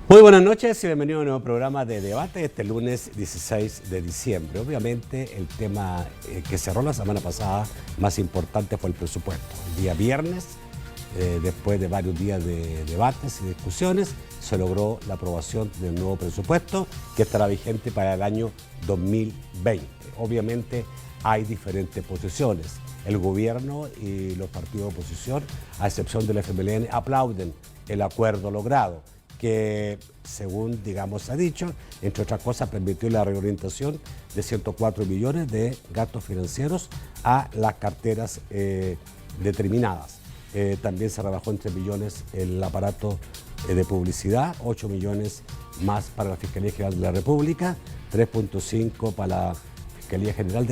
Muy buenas noches y bienvenido a un nuevo programa de debate este lunes 16 de diciembre. Obviamente el tema que cerró la semana pasada más importante fue el presupuesto. El día viernes, después de varios días de debates y discusiones, se logró la aprobación del nuevo presupuesto que estará vigente para el año 2020. Obviamente hay diferentes posiciones. El gobierno y los partidos de oposición, a excepción del FMLN, aplauden el acuerdo logrado, que según, se ha dicho, entre otras cosas, permitió la reorientación de 104 millones de gastos financieros a las carteras determinadas. También se rebajó en 3 millones el aparato de publicidad, 8 millones más para la Fiscalía General de la República, 3.5 para la Fiscalía General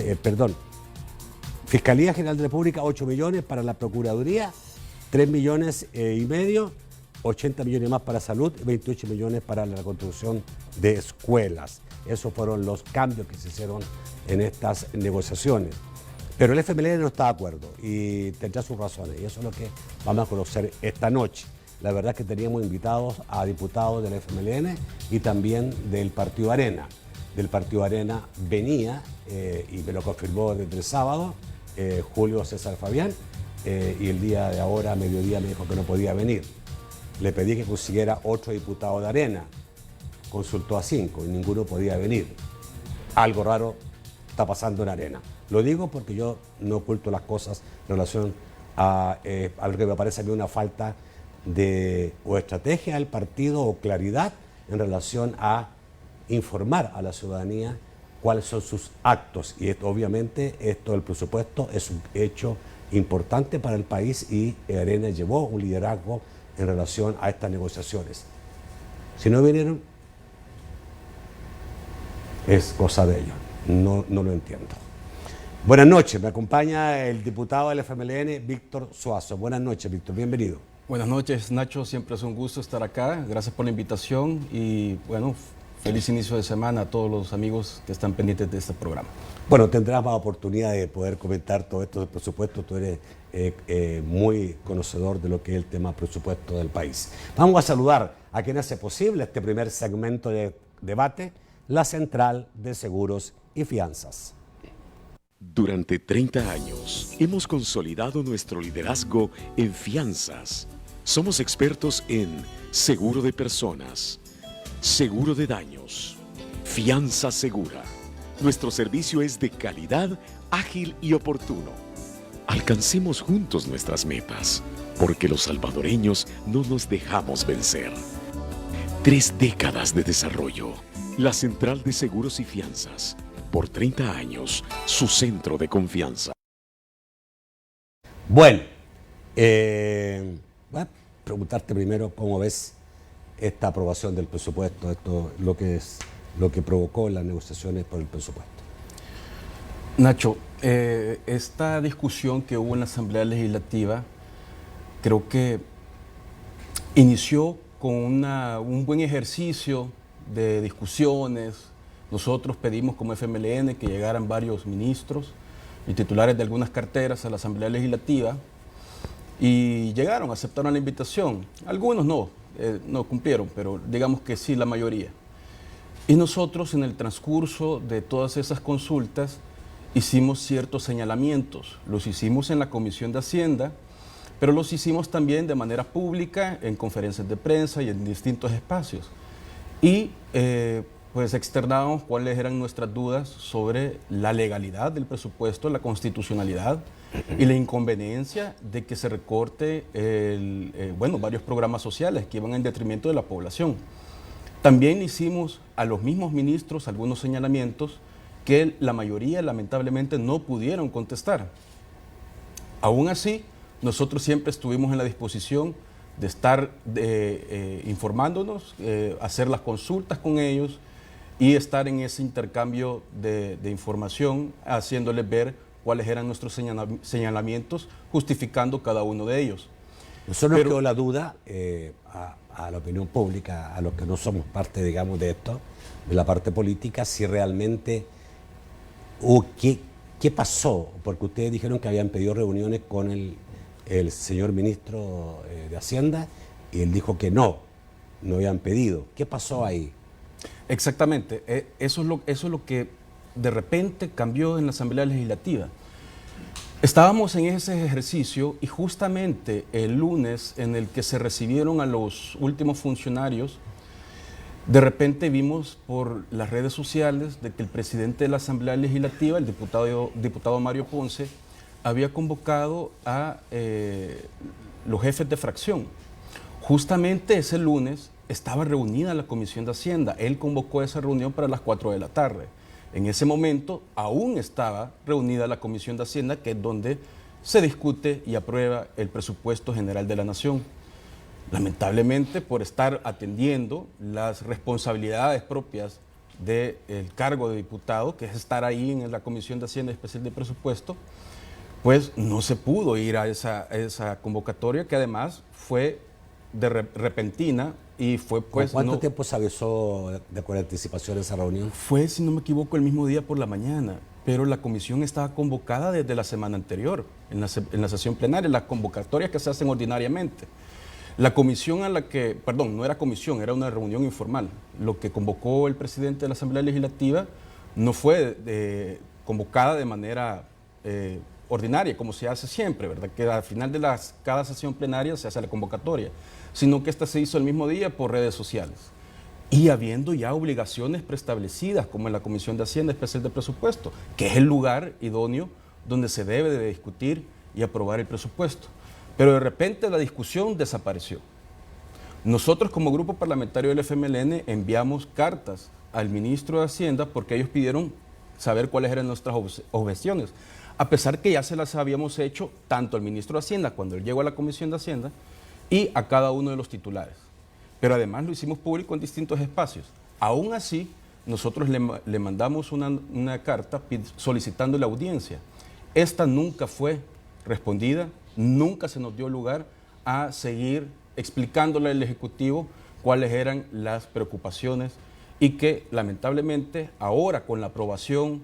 Fiscalía General de la República, 8 millones para la Procuraduría, 3 millones y medio, 80 millones más para salud y 28 millones para la construcción de escuelas. Esos fueron los cambios que se hicieron en estas negociaciones. Pero el FMLN no está de acuerdo y tendrá sus razones, y eso es lo que vamos a conocer esta noche. La verdad es que teníamos invitados a diputados del FMLN y también del Partido Arena. Del Partido Arena venía, y me lo confirmó desde el sábado, Julio César Fabián, y el día de ahora, a mediodía, me dijo que no podía venir. Le pedí que consiguiera otro diputado de Arena, consultó a 5 y ninguno podía venir. Algo raro está pasando en Arena. Lo digo porque yo no oculto las cosas en relación a lo que me parece a mí una falta de o estrategia del partido o claridad en relación a informar a la ciudadanía cuáles son sus actos. Y obviamente esto del presupuesto es un hecho importante para el país y Arena llevó un liderazgo en relación a estas negociaciones. Si no vinieron, es cosa de ellos. No lo entiendo. Buenas noches, me acompaña el diputado del FMLN, Víctor Suazo. Buenas noches, Víctor, bienvenido. Buenas noches, Nacho, siempre es un gusto estar acá. Gracias por la invitación y bueno, feliz inicio de semana a todos los amigos que están pendientes de este programa. Bueno, tendrás más oportunidad de poder comentar todo esto del presupuesto. Tú eres muy conocedor de lo que es el tema presupuesto del país. Vamos a saludar a quien hace posible este primer segmento de debate, la Central de Seguros y Fianzas. Durante 30 años hemos consolidado nuestro liderazgo en fianzas. Somos expertos en seguro de personas, seguro de daños, fianza segura. Nuestro servicio es de calidad, ágil y oportuno. Alcancemos juntos nuestras metas, porque los salvadoreños no nos dejamos vencer. 3 décadas de desarrollo. La Central de Seguros y Fianzas. Por 30 años, su centro de confianza. Bueno, voy a preguntarte primero cómo ves esta aprobación del presupuesto, esto lo que provocó las negociaciones por el presupuesto. Nacho, esta discusión que hubo en la Asamblea Legislativa creo que inició con un buen ejercicio de discusiones. Nosotros pedimos como FMLN que llegaran varios ministros y titulares de algunas carteras a la Asamblea Legislativa y llegaron, aceptaron la invitación. Algunos no cumplieron, pero digamos que sí, la mayoría. Y nosotros en el transcurso de todas esas consultas hicimos ciertos señalamientos. Los hicimos en la Comisión de Hacienda, pero los hicimos también de manera pública, en conferencias de prensa y en distintos espacios. Y pues externábamos cuáles eran nuestras dudas sobre la legalidad del presupuesto, la constitucionalidad y la inconveniencia de que se recorte varios programas sociales que iban en detrimento de la población. También hicimos a los mismos ministros algunos señalamientos que la mayoría lamentablemente no pudieron contestar. Aún así, nosotros siempre estuvimos en la disposición de estar informándonos, hacer las consultas con ellos y estar en ese intercambio de información, haciéndoles ver cuáles eran nuestros señalamientos, justificando cada uno de ellos. Nosotros nos quedó la duda a la opinión pública, a los que no somos parte, digamos, de esto, de la parte política, si realmente ¿qué pasó? Porque ustedes dijeron que habían pedido reuniones con el señor ministro de Hacienda y él dijo que no no habían pedido. ¿Qué pasó ahí? Exactamente, eso es lo que de repente cambió en la Asamblea Legislativa. Estábamos en ese ejercicio y justamente el lunes en el que se recibieron a los últimos funcionarios, de repente vimos por las redes sociales de que el presidente de la Asamblea Legislativa, el diputado Mario Ponce, había convocado a los jefes de fracción. Justamente ese lunes estaba reunida la Comisión de Hacienda. Él convocó esa reunión para las 4 de la tarde. En ese momento aún estaba reunida la Comisión de Hacienda, que es donde se discute y aprueba el presupuesto general de la Nación. Lamentablemente, por estar atendiendo las responsabilidades propias del cargo de diputado, que es estar ahí en la Comisión de Hacienda Especial de Presupuesto, pues no se pudo ir a esa convocatoria, que además fue repentina y fue pues... ¿Cuánto tiempo se avisó con anticipación esa reunión? Fue, si no me equivoco, el mismo día por la mañana, pero la comisión estaba convocada desde la semana anterior, en la sesión plenaria, las convocatorias que se hacen ordinariamente. La comisión a la que, perdón, no era comisión, era una reunión informal. Lo que convocó el presidente de la Asamblea Legislativa no fue convocada de manera ordinaria, como se hace siempre, ¿verdad? Que al final de cada sesión plenaria se hace la convocatoria, sino que esta se hizo el mismo día por redes sociales. Y habiendo ya obligaciones preestablecidas, como en la Comisión de Hacienda Especial de Presupuesto, que es el lugar idóneo donde se debe de discutir y aprobar el presupuesto. Pero de repente la discusión desapareció. Nosotros como grupo parlamentario del FMLN enviamos cartas al ministro de Hacienda porque ellos pidieron saber cuáles eran nuestras objeciones, a pesar que ya se las habíamos hecho tanto al ministro de Hacienda cuando él llegó a la Comisión de Hacienda y a cada uno de los titulares. Pero además lo hicimos público en distintos espacios. Aún así, nosotros le mandamos una carta solicitando la audiencia. Esta nunca fue respondida, nunca se nos dio lugar a seguir explicándole al Ejecutivo cuáles eran las preocupaciones y que lamentablemente ahora con la aprobación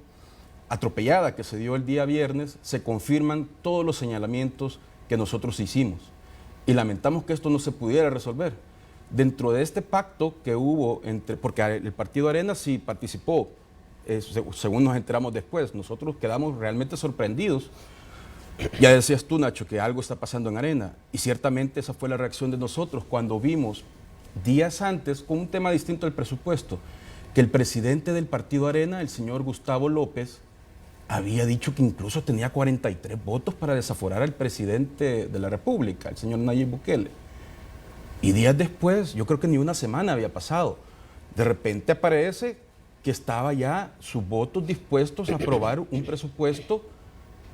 atropellada que se dio el día viernes se confirman todos los señalamientos que nosotros hicimos y lamentamos que esto no se pudiera resolver. Dentro de este pacto que hubo porque el Partido Arena sí participó, según nos enteramos después, nosotros quedamos realmente sorprendidos. Ya decías tú, Nacho, que algo está pasando en Arena y ciertamente esa fue la reacción de nosotros cuando vimos días antes, con un tema distinto al presupuesto, que el presidente del Partido Arena, el señor Gustavo López, había dicho que incluso tenía 43 votos para desaforar al presidente de la República, el señor Nayib Bukele. Y días después, yo creo que ni una semana había pasado, de repente aparece que estaba ya sus votos dispuestos a aprobar un presupuesto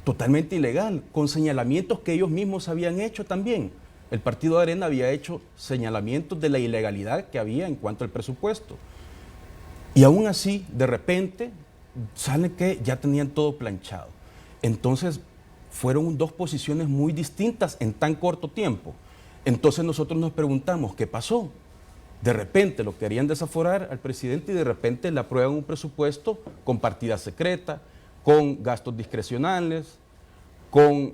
totalmente ilegal, con señalamientos que ellos mismos habían hecho también. El Partido de Arena había hecho señalamientos de la ilegalidad que había en cuanto al presupuesto. Y aún así, de repente, sale que ya tenían todo planchado. Entonces, fueron dos posiciones muy distintas en tan corto tiempo. Entonces nosotros nos preguntamos, ¿qué pasó? De repente lo querían desaforar al presidente y de repente le aprueban un presupuesto con partida secreta, con gastos discrecionales, con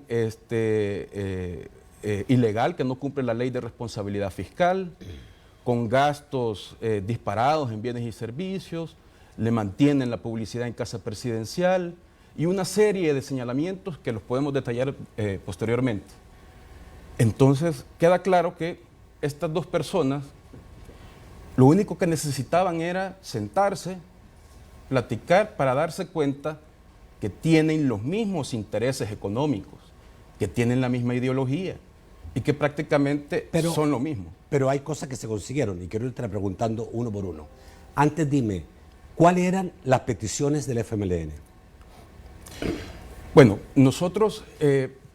ilegal que no cumple la ley de responsabilidad fiscal, con gastos disparados en bienes y servicios, le mantienen la publicidad en casa presidencial y una serie de señalamientos que los podemos detallar posteriormente. Entonces queda claro que estas dos personas lo único que necesitaban era sentarse, platicar para darse cuenta que tienen los mismos intereses económicos, que tienen la misma ideología y que prácticamente son lo mismo. Pero hay cosas que se consiguieron y quiero irte preguntando uno por uno. Antes dime, ¿cuáles eran las peticiones del FMLN? Bueno, nosotros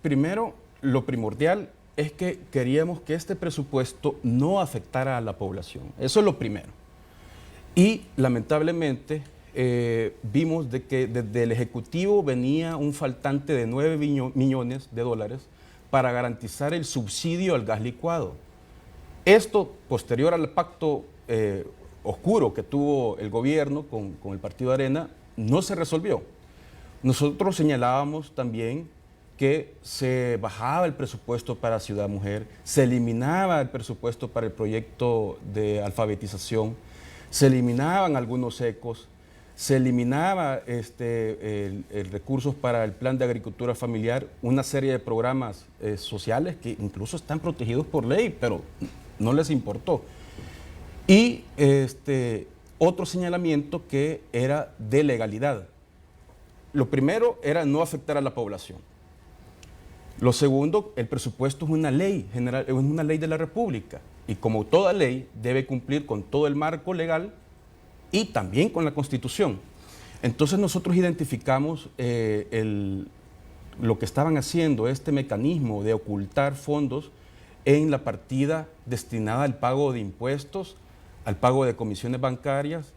primero lo primordial es que queríamos que este presupuesto no afectara a la población. Eso es lo primero. Y lamentablemente vimos de que desde el Ejecutivo venía un faltante de 9 millones de dólares para garantizar el subsidio al gas licuado. Esto, posterior al pacto oscuro que tuvo el gobierno con el Partido Arena, no se resolvió. Nosotros señalábamos también que se bajaba el presupuesto para Ciudad Mujer, se eliminaba el presupuesto para el proyecto de alfabetización, se eliminaban algunos ecos, se eliminaba el recursos para el plan de agricultura familiar, una serie de programas sociales que incluso están protegidos por ley, pero no les importó. Y otro señalamiento que era de legalidad. Lo primero era no afectar a la población. Lo segundo, el presupuesto es una ley general, es una ley de la República y como toda ley debe cumplir con todo el marco legal y también con la Constitución. Entonces nosotros identificamos lo que estaban haciendo, este mecanismo de ocultar fondos en la partida destinada al pago de impuestos, al pago de comisiones bancarias,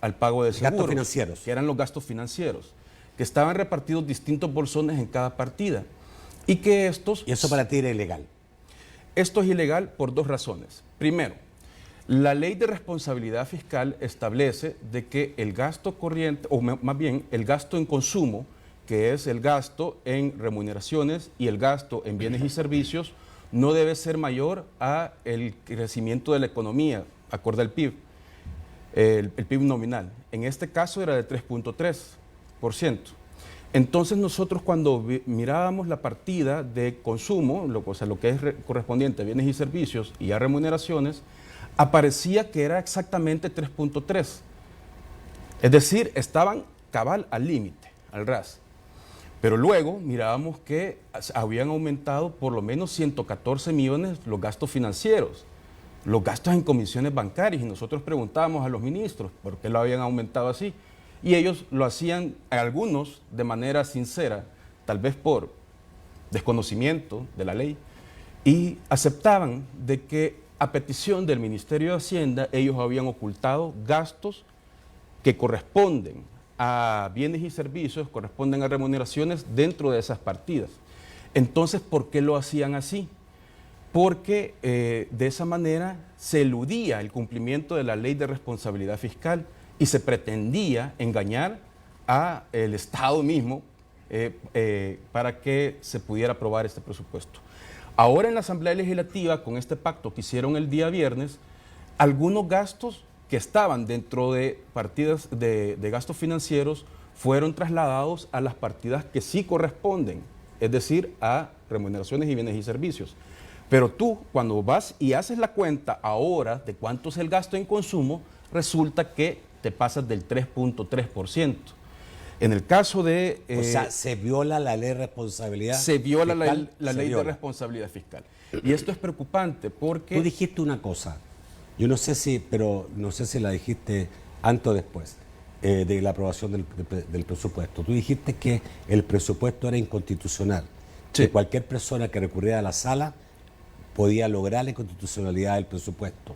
al pago de seguros, gastos financieros, que eran los gastos financieros, que estaban repartidos distintos bolsones en cada partida. Y que estos... ¿Y eso para ti era ilegal? Esto es ilegal por dos razones. Primero, la ley de responsabilidad fiscal establece de que el gasto corriente, o más bien el gasto en consumo, que es el gasto en remuneraciones y el gasto en bienes y servicios, no debe ser mayor a el crecimiento de la economía, acorde al PIB, el PIB nominal. En este caso era de 3.3%. Entonces nosotros cuando mirábamos la partida de consumo, o sea, lo que es correspondiente a bienes y servicios y a remuneraciones, aparecía que era exactamente 3.3. Es decir, estaban cabal al límite, al ras. Pero luego mirábamos que habían aumentado por lo menos 114 millones los gastos financieros, los gastos en comisiones bancarias, y nosotros preguntábamos a los ministros por qué lo habían aumentado así. Y ellos lo hacían, algunos de manera sincera, tal vez por desconocimiento de la ley, y aceptaban de que a petición del Ministerio de Hacienda ellos habían ocultado gastos que corresponden a bienes y servicios, corresponden a remuneraciones dentro de esas partidas. Entonces, ¿por qué lo hacían así? Porque de esa manera se eludía el cumplimiento de la ley de responsabilidad fiscal y se pretendía engañar al Estado mismo para que se pudiera aprobar este presupuesto. Ahora en la Asamblea Legislativa, con este pacto que hicieron el día viernes, algunos gastos que estaban dentro de partidas de gastos financieros fueron trasladados a las partidas que sí corresponden, es decir, a remuneraciones y bienes y servicios. Pero tú, cuando vas y haces la cuenta ahora de cuánto es el gasto en consumo, resulta que te pasas del 3.3%. En el caso de... o sea, se viola la ley de responsabilidad fiscal. Se viola la ley viola de responsabilidad fiscal. Y esto es preocupante porque... Tú dijiste una cosa, yo no sé si, pero no sé si la dijiste antes o después de la aprobación del presupuesto. Tú dijiste que el presupuesto era inconstitucional, sí, que cualquier persona que recurriera a la sala podía lograr la inconstitucionalidad del presupuesto.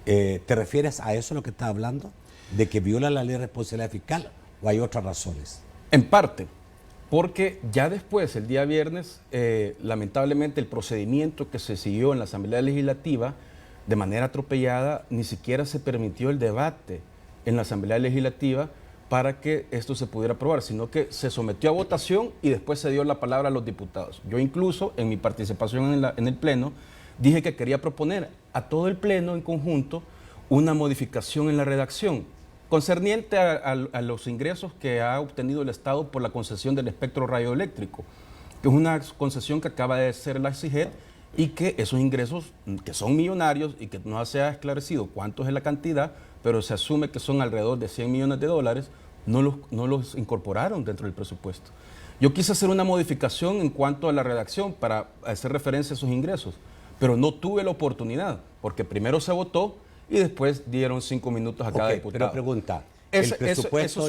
¿Te refieres a eso lo que estás hablando? ¿De que viola la ley de responsabilidad fiscal o hay otras razones? En parte, porque ya después, el día viernes, lamentablemente el procedimiento que se siguió en la Asamblea Legislativa, de manera atropellada, ni siquiera se permitió el debate en la Asamblea Legislativa para que esto se pudiera aprobar, sino que se sometió a votación y después se dio la palabra a los diputados. Yo incluso, en mi participación en el Pleno, dije que quería proponer a todo el Pleno en conjunto una modificación en la redacción concerniente a los ingresos que ha obtenido el Estado por la concesión del espectro radioeléctrico, que es una concesión que acaba de hacer la CIGED y que esos ingresos, que son millonarios y que no se ha esclarecido cuánto es la cantidad, pero se asume que son alrededor de 100 millones de dólares, no los incorporaron dentro del presupuesto. Yo quise hacer una modificación en cuanto a la redacción para hacer referencia a esos ingresos, pero no tuve la oportunidad, porque primero se votó y después dieron 5 minutos a cada diputado. Pero pregunta, el presupuesto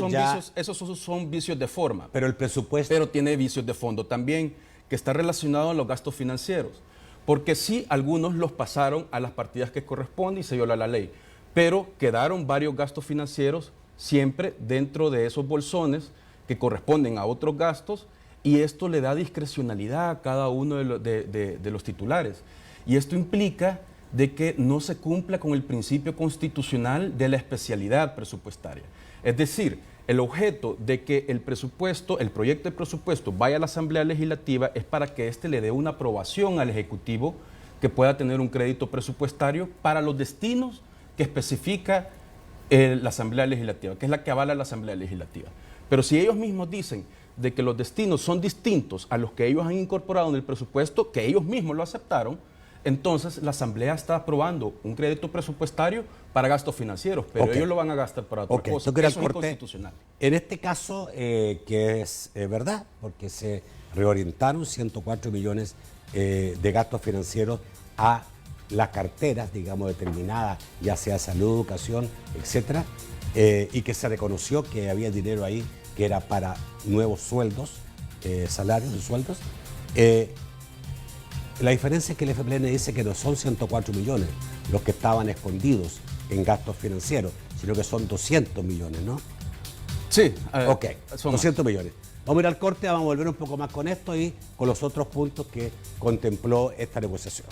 esos son vicios de forma. Pero el presupuesto... Pero tiene vicios de fondo también, que está relacionado a los gastos financieros. Porque sí, algunos los pasaron a las partidas que corresponden y se viola la ley. Pero quedaron varios gastos financieros siempre dentro de esos bolsones que corresponden a otros gastos y esto le da discrecionalidad a cada uno de los titulares. Y esto implica de que no se cumpla con el principio constitucional de la especialidad presupuestaria. Es decir, El objeto de que el presupuesto, el proyecto de presupuesto vaya a la Asamblea Legislativa es para que éste le dé una aprobación al Ejecutivo que pueda tener un crédito presupuestario para los destinos que especifica la Asamblea Legislativa, que es la que avala la Asamblea Legislativa. Pero si ellos mismos dicen de que los destinos son distintos a los que ellos han incorporado en el presupuesto, que ellos mismos lo aceptaron, entonces la Asamblea está aprobando un crédito presupuestario para gastos financieros, pero ellos lo van a gastar para otra cosa. Eso es inconstitucional. En este caso, que es verdad, porque se reorientaron 104 millones de gastos financieros a las carteras, digamos, determinadas, ya sea salud, educación, etcétera, y que se reconoció que había dinero ahí que era para nuevos sueldos, salarios y sueldos. La diferencia es que el FPLN dice que no son 104 millones los que estaban escondidos en gastos financieros, sino que son 200 millones, ¿no? Sí. Ok, son 200 millones. Vamos a ir al corte, vamos a volver un poco más con esto y con los otros puntos que contempló esta negociación.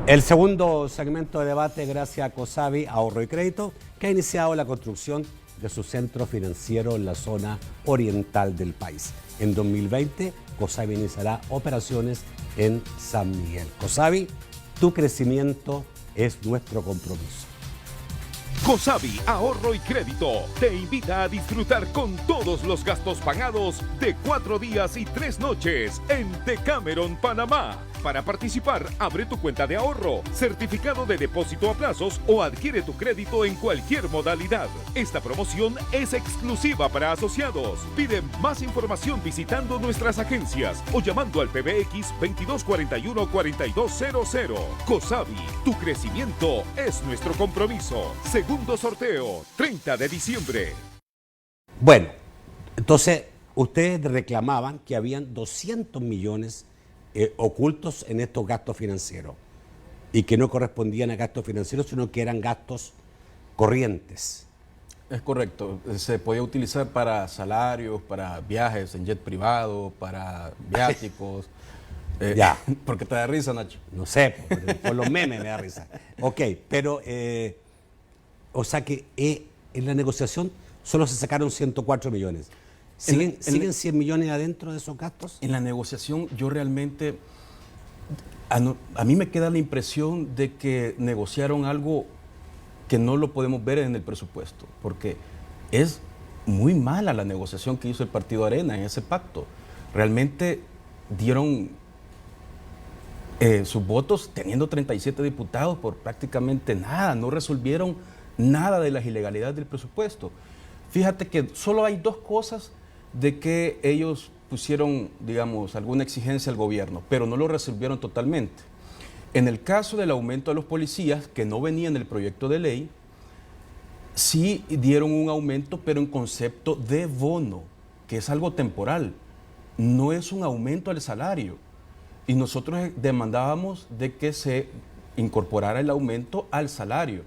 El segundo segmento de debate gracias a Cosavi Ahorro y Crédito, que ha iniciado la construcción de su centro financiero en la zona oriental del país. En 2020, Cosavi iniciará operaciones en San Miguel. Cosavi, tu crecimiento es nuestro compromiso. Cosavi Ahorro y Crédito te invita a disfrutar con todos los gastos pagados de 4 días y 3 noches en Decameron, Panamá. Para participar, abre tu cuenta de ahorro, certificado de depósito a plazos o adquiere tu crédito en cualquier modalidad. Esta promoción es exclusiva para asociados. Pide más información visitando nuestras agencias o llamando al PBX 2241-4200. COSAVI, tu crecimiento es nuestro compromiso. Segundo sorteo, 30 de diciembre. Bueno, entonces ustedes reclamaban que habían 200 millones ocultos en estos gastos financieros y que no correspondían a gastos financieros, sino que eran gastos corrientes. Es correcto, se podía utilizar para salarios, para viajes en jet privado, para viáticos. Ya. ¿Por qué te da risa, Nacho? No sé, por los memes me da risa. Ok, pero, o sea que en la negociación solo se sacaron 104 millones. ¿Siguen 100 millones adentro de esos gastos? En la negociación yo realmente, a mí me queda la impresión de que negociaron algo que no lo podemos ver en el presupuesto, porque es muy mala la negociación que hizo el Partido Arena en ese pacto. Realmente dieron sus votos teniendo 37 diputados por prácticamente nada, no resolvieron nada de las ilegalidades del presupuesto. Fíjate que solo hay dos cosas de que ellos pusieron, digamos, alguna exigencia al gobierno, pero no lo resolvieron totalmente. En el caso del aumento de los policías, que no venía en el proyecto de ley, sí dieron un aumento, pero en concepto de bono, que es algo temporal, no es un aumento al salario. Y nosotros demandábamos de que se incorporara el aumento al salario,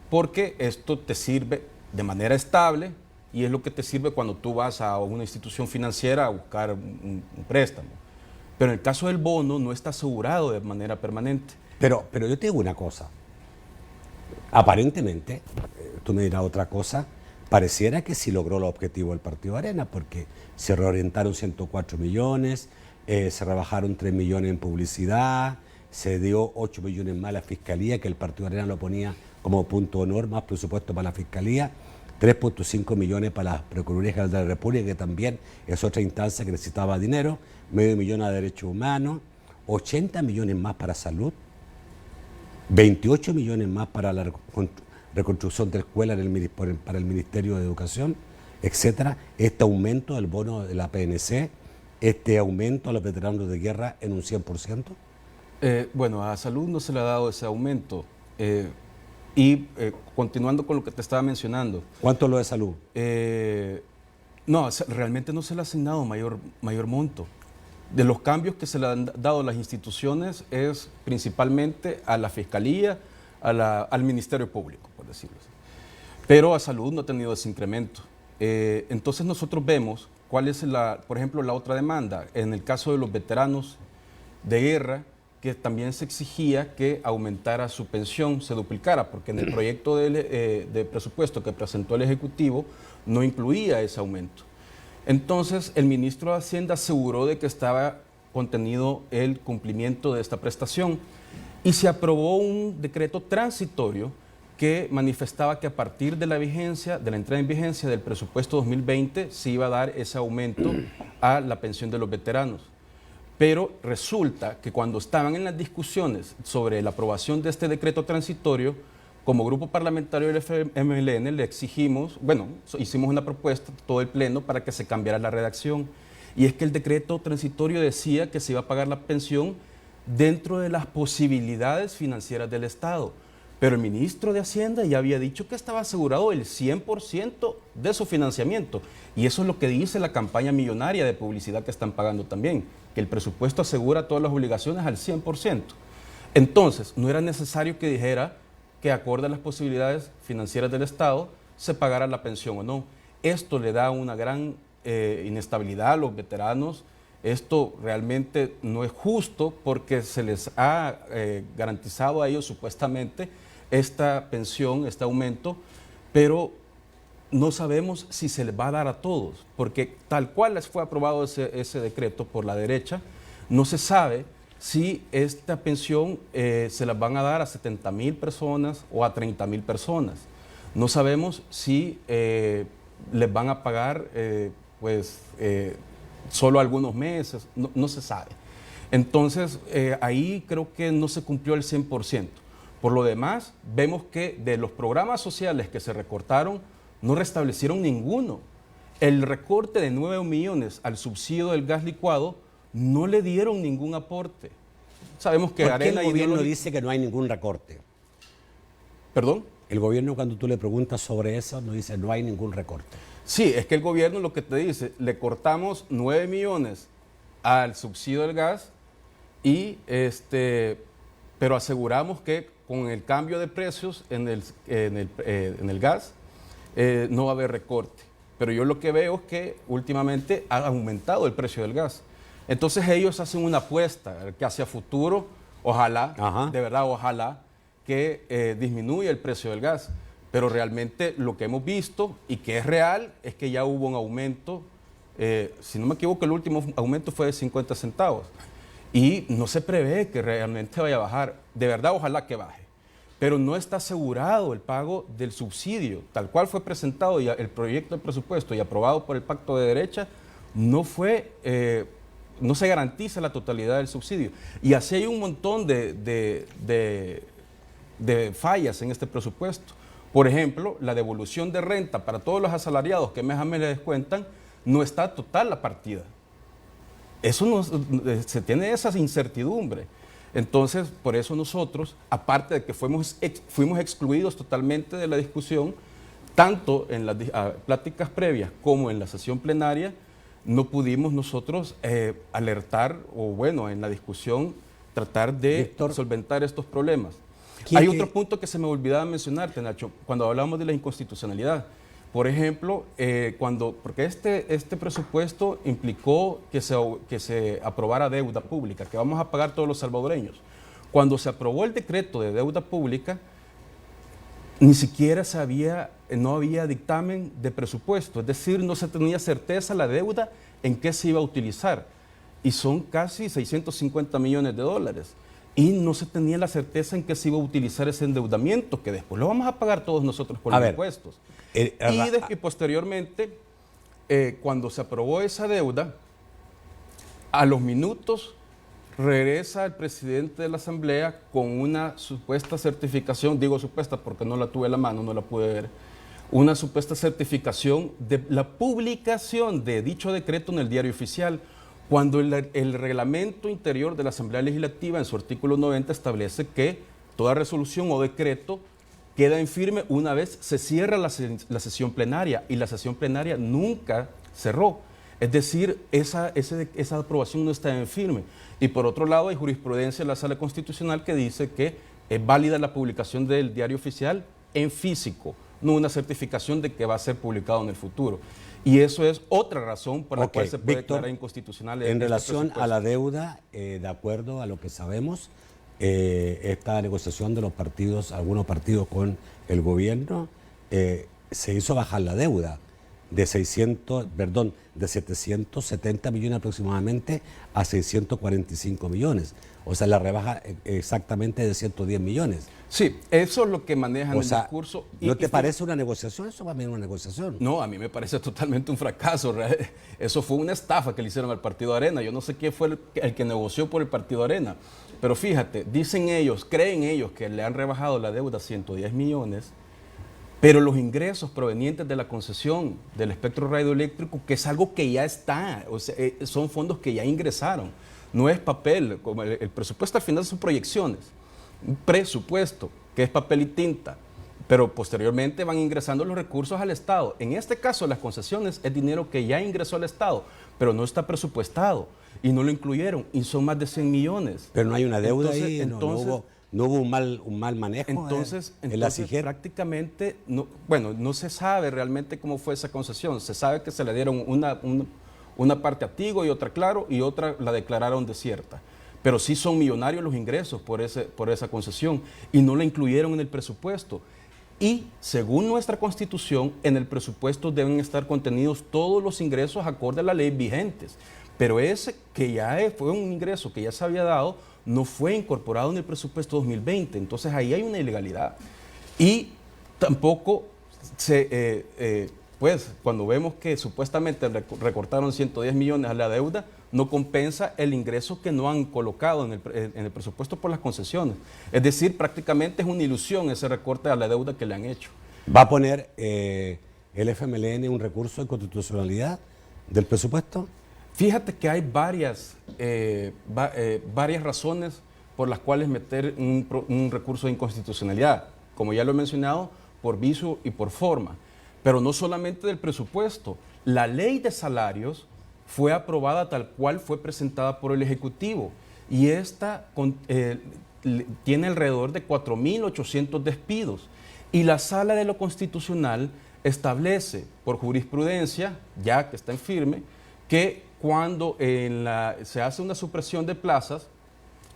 porque esto te sirve de manera estable y es lo que te sirve cuando tú vas a una institución financiera a buscar un préstamo. Pero en el caso del bono no está asegurado de manera permanente. Pero yo te digo una cosa. Aparentemente, tú me dirás otra cosa, pareciera que sí logró el objetivo del Partido Arena, porque se reorientaron 104 millones, se rebajaron 3 millones en publicidad, se dio 8 millones más a la Fiscalía, que el Partido Arena lo ponía como punto de honor, más presupuesto para la Fiscalía, 3.5 millones para la Procuraduría General de la República, que también es otra instancia que necesitaba dinero, medio millón a derechos humanos, 80 millones más para salud, 28 millones más para la reconstrucción de escuelas para el Ministerio de Educación, etcétera. Este aumento del bono de la PNC, este aumento a los veteranos de guerra en un 100%. Bueno, a salud no se le ha dado ese aumento. Continuando con lo que te estaba mencionando. ¿Cuánto es lo de salud? No, realmente no se le ha asignado mayor monto. De los cambios que se le han dado a las instituciones es principalmente a la Fiscalía, al Ministerio Público, por decirlo así. Pero a salud no ha tenido ese incremento. Entonces nosotros vemos cuál es, por ejemplo, la otra demanda. En el caso de los veteranos de guerra, que también se exigía que aumentara su pensión, se duplicara, porque en el proyecto de presupuesto que presentó el Ejecutivo no incluía ese aumento. Entonces, el ministro de Hacienda aseguró de que estaba contenido el cumplimiento de esta prestación y se aprobó un decreto transitorio que manifestaba que a partir de la entrada en vigencia del presupuesto 2020 se iba a dar ese aumento a la pensión de los veteranos. Pero resulta que cuando estaban en las discusiones sobre la aprobación de este decreto transitorio, como grupo parlamentario del FMLN le exigimos, hicimos una propuesta, todo el pleno, para que se cambiara la redacción. Y es que el decreto transitorio decía que se iba a pagar la pensión dentro de las posibilidades financieras del Estado. Pero el ministro de Hacienda ya había dicho que estaba asegurado el 100% de su financiamiento. Y eso es lo que dice la campaña millonaria de publicidad que están pagando también, que el presupuesto asegura todas las obligaciones al 100%. Entonces, no era necesario que dijera que acorde a las posibilidades financieras del Estado se pagara la pensión o no. Esto le da una gran inestabilidad a los veteranos. Esto realmente no es justo porque se les ha garantizado a ellos supuestamente esta pensión, este aumento, pero no sabemos si se les va a dar a todos, porque tal cual les fue aprobado ese decreto por la derecha, no se sabe si esta pensión se las van a dar a 70,000 personas o a 30,000 personas. No sabemos si les van a pagar solo algunos meses, no se sabe. Entonces, ahí creo que no se cumplió el 100%. Por lo demás, vemos que de los programas sociales que se recortaron, no restablecieron ninguno. El recorte de 9 millones al subsidio del gas licuado no le dieron ningún aporte. Sabemos que ¿Por qué Arena el gobierno Ideológica- dice que no hay ningún recorte? ¿Perdón? El gobierno, cuando tú le preguntas sobre eso, no dice no hay ningún recorte. Sí, es que el gobierno lo que te dice, le cortamos 9 millones al subsidio del gas y pero aseguramos que con el cambio de precios en el gas no va a haber recorte. Pero yo lo que veo es que últimamente ha aumentado el precio del gas. Entonces ellos hacen una apuesta que hacia futuro, ojalá, Ajá. de verdad, ojalá que disminuya el precio del gas. Pero realmente lo que hemos visto y que es real es que ya hubo un aumento, si no me equivoco, el último aumento fue de 50 centavos. Y no se prevé que realmente vaya a bajar. De verdad, ojalá que baje. Pero no está asegurado el pago del subsidio, tal cual fue presentado y el proyecto de presupuesto y aprobado por el Pacto de Derecha, no se garantiza la totalidad del subsidio. Y así hay un montón de fallas en este presupuesto. Por ejemplo, la devolución de renta para todos los asalariados que mes a mes le descuentan, no está total la partida. Eso no, se tiene esa incertidumbre. Entonces, por eso nosotros, aparte de que fuimos excluidos totalmente de la discusión, tanto en las pláticas previas como en la sesión plenaria, no pudimos nosotros alertar o, bueno, en la discusión tratar de Víctor, solventar estos problemas. ¿quién Hay que- otro punto que se me olvidaba mencionarte, Nacho, cuando hablamos de la inconstitucionalidad. Por ejemplo, porque este presupuesto implicó que se aprobara deuda pública, que vamos a pagar todos los salvadoreños. Cuando se aprobó el decreto de deuda pública, ni siquiera no había dictamen de presupuesto, es decir, no se tenía certeza la deuda en qué se iba a utilizar. Y son casi 650 millones de dólares. Y no se tenía la certeza en qué se iba a utilizar ese endeudamiento, que después lo vamos a pagar todos nosotros por A los ver, impuestos. ra- Y posteriormente, cuando se aprobó esa deuda, a los minutos regresa el presidente de la Asamblea con una supuesta certificación, digo supuesta porque no la tuve a la mano, no la pude ver, una supuesta certificación de la publicación de dicho decreto en el Diario Oficial, cuando el reglamento interior de la Asamblea Legislativa en su artículo 90 establece que toda resolución o decreto queda en firme una vez se cierra la sesión plenaria, y la sesión plenaria nunca cerró. Es decir, esa aprobación no está en firme. Y por otro lado, hay jurisprudencia de la Sala Constitucional que dice que es válida la publicación del Diario Oficial en físico, no una certificación de que va a ser publicado en el futuro. Y eso es otra razón por la Ok, cual se puede Víctor, declarar inconstitucional. en este relación a presupuesto. la deuda, de acuerdo a lo que sabemos, esta negociación de los partidos, algunos partidos con el gobierno, se hizo bajar la deuda de 770 millones aproximadamente a 645 millones. O sea, la rebaja exactamente de 110 millones. Sí, eso es lo que manejan O el sea, discurso. ¿no te parece una negociación? Eso va a ser una negociación. No, a mí me parece totalmente un fracaso. Eso fue una estafa que le hicieron al Partido Arena. Yo no sé quién fue el que negoció por el Partido Arena. Pero fíjate, dicen ellos, creen ellos que le han rebajado la deuda a 110 millones, pero los ingresos provenientes de la concesión del espectro radioeléctrico, que es algo que ya está, o sea, son fondos que ya ingresaron. No es papel, como el presupuesto al final son proyecciones. Un presupuesto, que es papel y tinta, pero posteriormente van ingresando los recursos al Estado. En este caso, las concesiones es dinero que ya ingresó al Estado, pero no está presupuestado y no lo incluyeron, y son más de 100 millones. Pero no hay una deuda Entonces- ahí, no hubo un mal manejo Entonces, en la CIGER. prácticamente, no se sabe realmente cómo fue esa concesión. Se sabe que se le dieron una parte a Tigo y otra Claro, y otra la declararon desierta. Pero sí son millonarios los ingresos por esa concesión, y no la incluyeron en el presupuesto. Y según nuestra Constitución, en el presupuesto deben estar contenidos todos los ingresos acorde a la ley vigentes. Pero ese que ya fue un ingreso que ya se había dado, no fue incorporado en el presupuesto 2020. Entonces ahí hay una ilegalidad. Y tampoco pues cuando vemos que supuestamente recortaron 110 millones a la deuda, no compensa el ingreso que no han colocado en el presupuesto por las concesiones. Es decir, prácticamente es una ilusión ese recorte a la deuda que le han hecho. ¿Va a poner el FMLN un recurso de constitucionalidad del presupuesto? Fíjate que hay varias razones por las cuales meter un recurso de inconstitucionalidad. Como ya lo he mencionado, por vicio y por forma. Pero no solamente del presupuesto. La ley de salarios fue aprobada tal cual fue presentada por el Ejecutivo y esta tiene alrededor de 4.800 despidos. Y la Sala de lo Constitucional establece por jurisprudencia, ya que está en firme, que cuando se hace una supresión de plazas,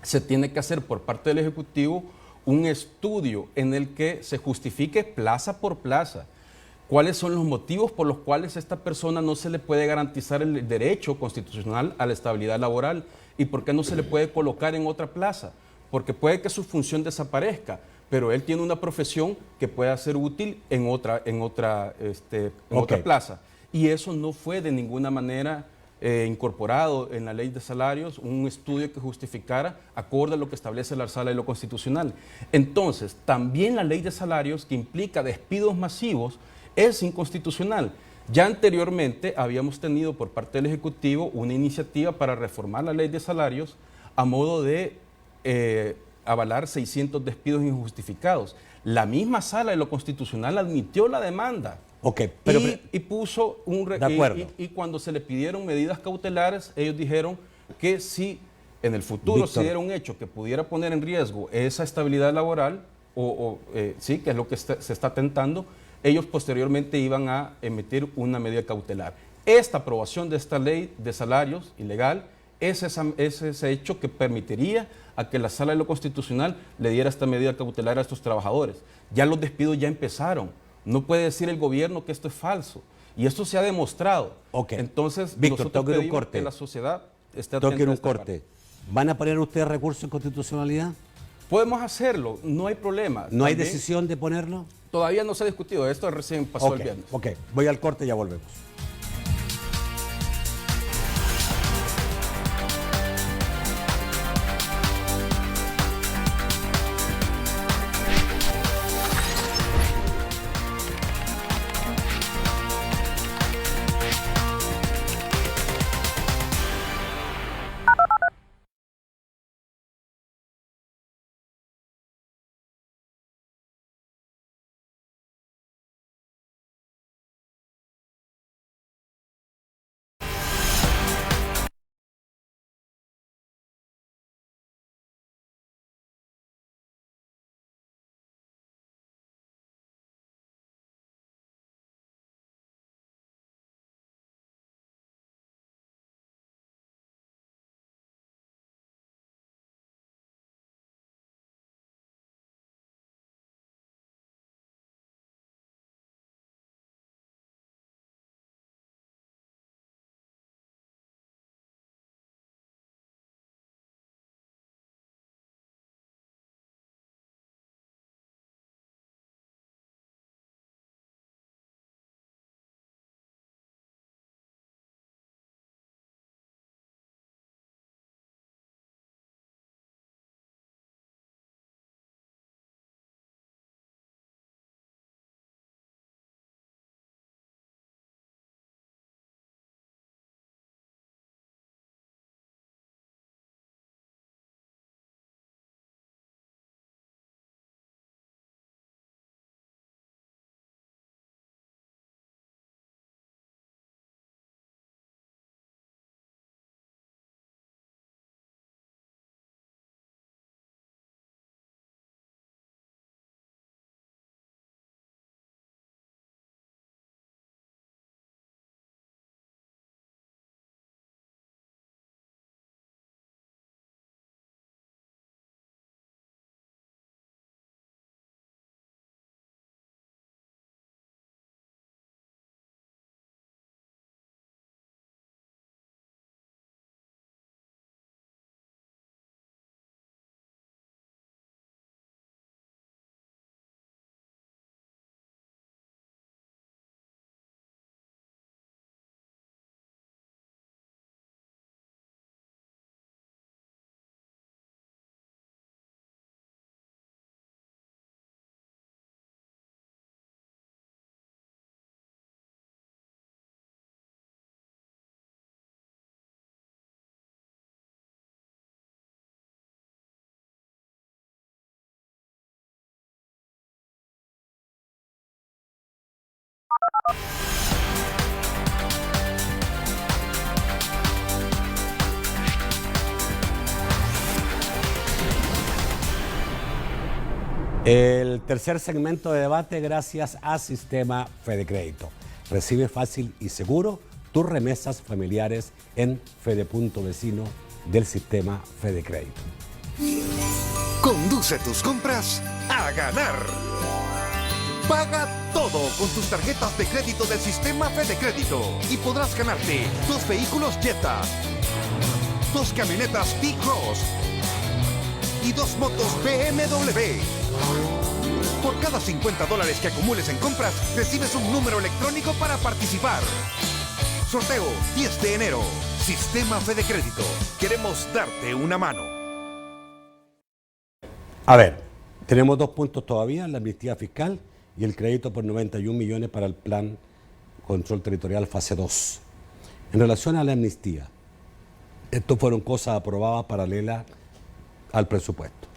se tiene que hacer por parte del Ejecutivo un estudio en el que se justifique plaza por plaza cuáles son los motivos por los cuales a esta persona no se le puede garantizar el derecho constitucional a la estabilidad laboral y por qué no se le puede colocar en otra plaza. Porque puede que su función desaparezca, pero él tiene una profesión que pueda ser útil en otra plaza. Y eso no fue de ninguna manera incorporado en la ley de salarios, un estudio que justificara acorde a lo que establece la Sala de lo Constitucional. Entonces, también la ley de salarios, que implica despidos masivos, es inconstitucional. Ya anteriormente habíamos tenido por parte del Ejecutivo una iniciativa para reformar la ley de salarios a modo de avalar 600 despidos injustificados. La misma Sala de lo Constitucional admitió la demanda. Y puso y cuando se le pidieron medidas cautelares, ellos dijeron que si en el futuro se diera un hecho que pudiera poner en riesgo esa estabilidad laboral, sí, que es lo que se está tentando, ellos posteriormente iban a emitir una medida cautelar. Esta aprobación de esta ley de salarios ilegal es ese hecho que permitiría a que la Sala de lo Constitucional le diera esta medida cautelar a estos trabajadores. Ya los despidos ya empezaron. No puede decir el gobierno que esto es falso. Y esto se ha demostrado. Entonces, Víctor, nosotros pedimos que la sociedad esté atenta a esta parte. ¿Van a poner ustedes recursos de constitucionalidad? Podemos hacerlo, no hay problema. ¿No hay decisión de ponerlo? Todavía no se ha discutido, esto recién pasó el viernes. Voy al corte y ya volvemos. El tercer segmento de debate gracias a Sistema Fede Crédito. Recibe fácil y seguro tus remesas familiares en Fede.vecino del Sistema Fede Crédito. Conduce tus compras a ganar. Paga todo con tus tarjetas de crédito del Sistema Fede Crédito y podrás ganarte 2 vehículos Jetta, 2 camionetas T-Cross y 2 motos BMW. Por cada $50 que acumules en compras, recibes un número electrónico para participar. Sorteo 10 de enero. Sistema Fede Crédito. Queremos darte una mano. A ver, tenemos 2 puntos todavía, la amnistía fiscal y el crédito por 91 millones para el plan Control Territorial fase 2. En relación a la amnistía, estos fueron cosas aprobadas paralelas al presupuesto.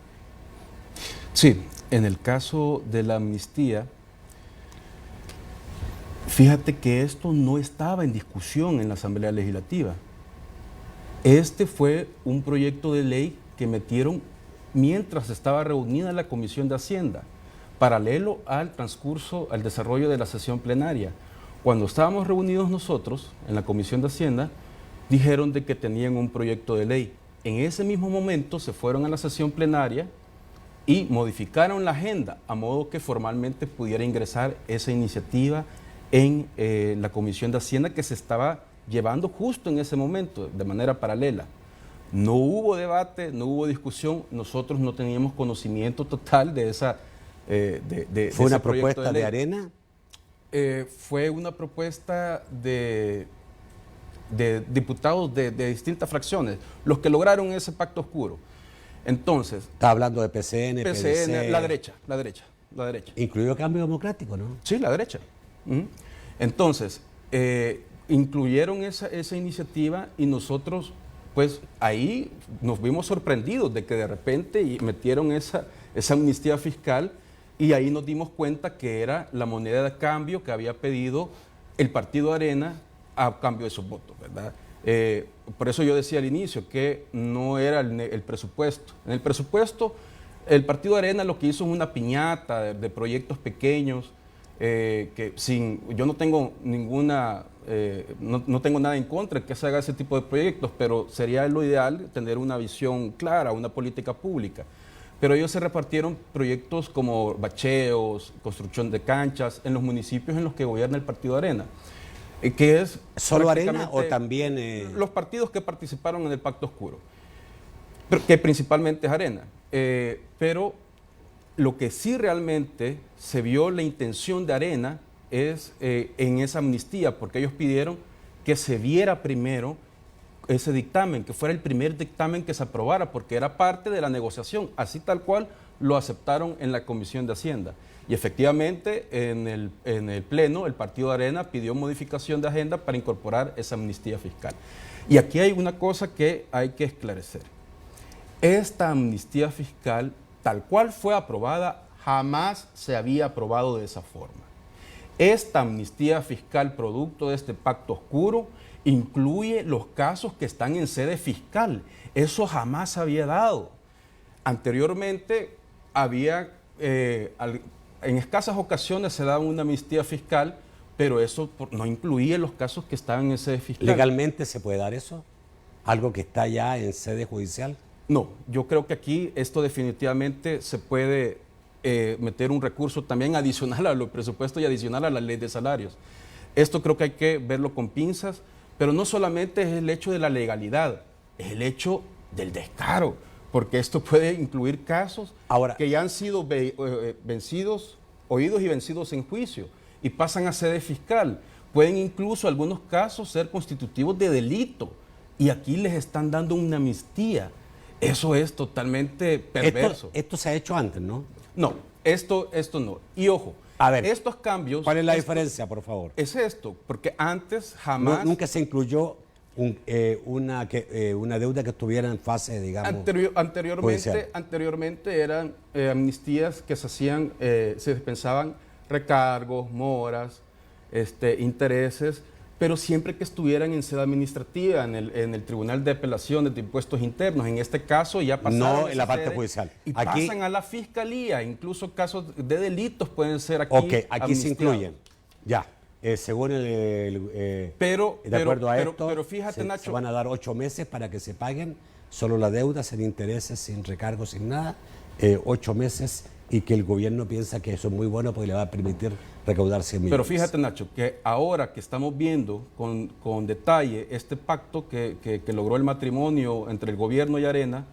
Sí, en el caso de la amnistía, fíjate que esto no estaba en discusión en la Asamblea Legislativa. Este fue un proyecto de ley que metieron mientras estaba reunida la Comisión de Hacienda, paralelo al transcurso, al desarrollo de la sesión plenaria. Cuando estábamos reunidos nosotros en la Comisión de Hacienda, dijeron de que tenían un proyecto de ley. En ese mismo momento se fueron a la sesión plenaria y modificaron la agenda a modo que formalmente pudiera ingresar esa iniciativa en la Comisión de Hacienda que se estaba llevando justo en ese momento, de manera paralela. No hubo debate, no hubo discusión, nosotros no teníamos conocimiento total de esa... ¿Fue una propuesta de Arena? Fue una propuesta de diputados de distintas fracciones, los que lograron ese pacto oscuro. Entonces... Está hablando de PCN, PDC, la derecha. Incluido Cambio Democrático, ¿no? Sí, la derecha. Entonces, incluyeron esa iniciativa y nosotros, pues ahí nos vimos sorprendidos de que de repente metieron esa amnistía fiscal y ahí nos dimos cuenta que era la moneda de cambio que había pedido el partido Arena a cambio de esos votos, ¿verdad? Por eso yo decía al inicio que no era el presupuesto. En el presupuesto, el partido Arena lo que hizo es una piñata de proyectos pequeños que yo no tengo no tengo nada en contra de que se haga ese tipo de proyectos, pero sería lo ideal tener una visión clara, una política pública. Pero ellos se repartieron proyectos como bacheos, construcción de canchas en los municipios en los que gobierna el partido Arena. Que es ¿Solo Arena o también...? Los partidos que participaron en el Pacto Oscuro, que principalmente es Arena. Pero lo que sí realmente se vio la intención de Arena es en esa amnistía, porque ellos pidieron que se viera primero ese dictamen, que fuera el primer dictamen que se aprobara, porque era parte de la negociación, así tal cual lo aceptaron en la Comisión de Hacienda. Y efectivamente, en el Pleno, el partido de Arena pidió modificación de agenda para incorporar esa amnistía fiscal. Y aquí hay una cosa que hay que esclarecer. Esta amnistía fiscal, tal cual fue aprobada, jamás se había aprobado de esa forma. Esta amnistía fiscal, producto de este pacto oscuro, incluye los casos que están en sede fiscal. Eso jamás se había dado. Anteriormente había, en escasas ocasiones se daba una amnistía fiscal, pero eso no incluía los casos que estaban en sede fiscal. ¿Legalmente se puede dar eso? ¿Algo que está ya en sede judicial? No, yo creo que aquí esto definitivamente se puede meter un recurso también adicional a los presupuestos y adicional a la ley de salarios. Esto creo que hay que verlo con pinzas, pero no solamente es el hecho de la legalidad, es el hecho del descaro, porque esto puede incluir casos que ya han sido vencidos, oídos y vencidos en juicio y pasan a sede fiscal. Pueden incluso algunos casos ser constitutivos de delito y aquí les están dando una amnistía. Eso es totalmente perverso. Esto se ha hecho antes, ¿no? No, esto no. Y ojo, a ver, estos cambios... ¿Cuál es la diferencia, por favor? Es esto, porque antes jamás... Nunca se incluyó una deuda que estuviera en fase, digamos... Anteriormente eran amnistías que se hacían, se dispensaban recargos, moras, intereses, pero siempre que estuvieran en sede administrativa, en el Tribunal de Apelaciones de Impuestos Internos. En este caso ya pasaron no en la parte judicial. Y aquí, pasan a la Fiscalía, incluso casos de delitos pueden ser aquí aquí se incluyen, ya, según de acuerdo a esto, pero fíjate, Nacho, se van a dar 8 meses para que se paguen solo la deuda, sin intereses, sin recargos, sin nada, 8 meses, y que el gobierno piensa que eso es muy bueno porque le va a permitir recaudar 100 millones. Pero fíjate, Nacho, que ahora que estamos viendo con detalle este pacto que logró el matrimonio entre el gobierno y Arena,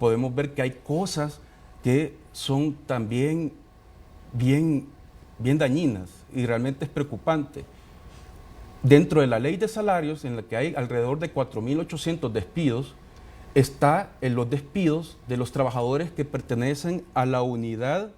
podemos ver que hay cosas que son también bien dañinas y realmente es preocupante. Dentro de la ley de salarios, en la que hay alrededor de 4.800 despidos, está en los despidos de los trabajadores que pertenecen a la unidad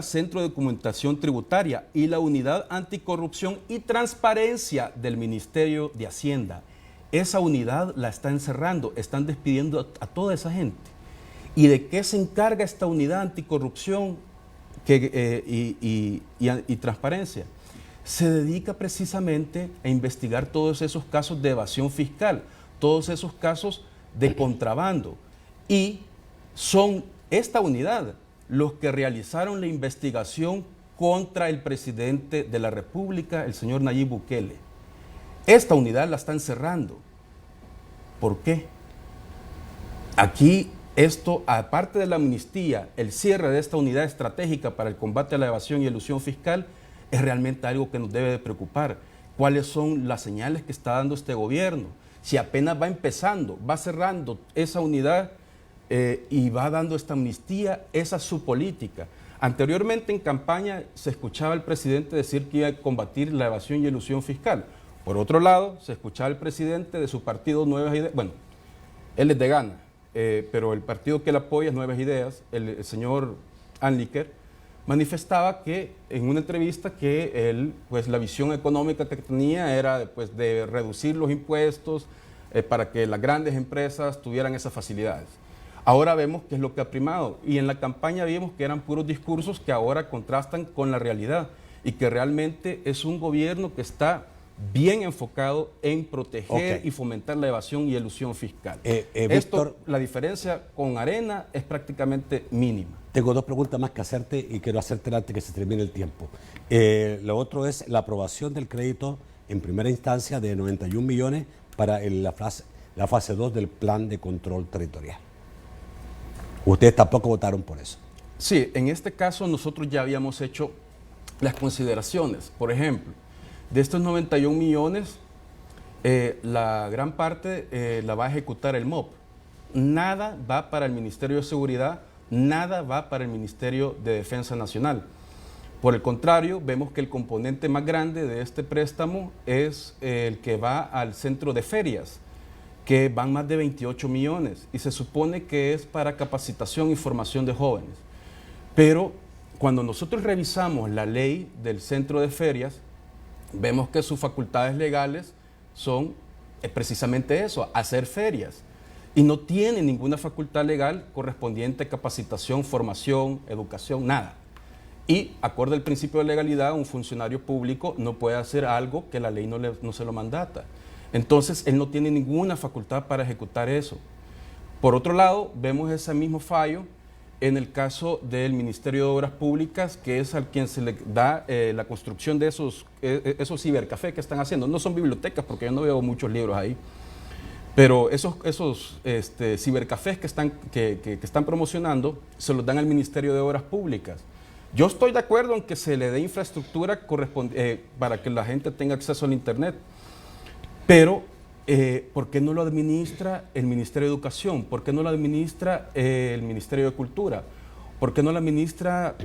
Centro de Documentación Tributaria y la unidad Anticorrupción y Transparencia del Ministerio de Hacienda. Esa unidad la está encerrando, están despidiendo a toda esa gente. ¿Y de qué se encarga esta unidad Anticorrupción y Transparencia? Se dedica precisamente a investigar todos esos casos de evasión fiscal, todos esos casos de contrabando, y son esta unidad los que realizaron la investigación contra el presidente de la República, el señor Nayib Bukele. Esta unidad la están cerrando. ¿Por qué? Aquí esto, aparte de la amnistía, el cierre de esta unidad estratégica para el combate a la evasión y elusión fiscal, es realmente algo que nos debe de preocupar. ¿Cuáles son las señales que está dando este gobierno? Si apenas va empezando, va cerrando esa unidad y va dando esta amnistía, esa es su política. Anteriormente en campaña se escuchaba al presidente decir que iba a combatir la evasión y elusión fiscal. Por otro lado, se escuchaba al presidente de su partido Nuevas Ideas, bueno, él es de Ghana, pero el partido que él apoya es Nuevas Ideas, el señor Anliker, manifestaba que en una entrevista que él, pues la visión económica que tenía era pues, de reducir los impuestos para que las grandes empresas tuvieran esas facilidades. Ahora vemos qué es lo que ha primado y en la campaña vimos que eran puros discursos que ahora contrastan con la realidad y que realmente es un gobierno que está bien enfocado en proteger y fomentar la evasión y elusión fiscal. Víctor, la diferencia con Arena es prácticamente mínima. Tengo 2 preguntas más que hacerte y quiero hacértela antes que se termine el tiempo. Lo otro es la aprobación del crédito en primera instancia de 91 millones para la fase 2 del plan de control territorial. Ustedes tampoco votaron por eso. Sí, en este caso nosotros ya habíamos hecho las consideraciones. Por ejemplo, de estos 91 millones, la gran parte la va a ejecutar el MOP. Nada va para el Ministerio de Seguridad, nada va para el Ministerio de Defensa Nacional. Por el contrario, vemos que el componente más grande de este préstamo es el que va al centro de ferias, que van más de 28 millones y se supone que es para capacitación y formación de jóvenes. Pero cuando nosotros revisamos la ley del centro de ferias, vemos que sus facultades legales son precisamente eso, hacer ferias. Y no tiene ninguna facultad legal correspondiente a capacitación, formación, educación, nada. Y, acorde al principio de legalidad, un funcionario público no puede hacer algo que la ley no se lo mandata. Entonces, él no tiene ninguna facultad para ejecutar eso. Por otro lado, vemos ese mismo fallo en el caso del Ministerio de Obras Públicas, que es al quien se le da la construcción de esos cibercafés que están haciendo. No son bibliotecas, porque yo no veo muchos libros ahí. Pero esos cibercafés que están promocionando se los dan al Ministerio de Obras Públicas. Yo estoy de acuerdo en que se le dé infraestructura para que la gente tenga acceso al Internet, pero ¿por qué no lo administra el Ministerio de Educación? ¿Por qué no lo administra el Ministerio de Cultura? ¿Por qué no lo administra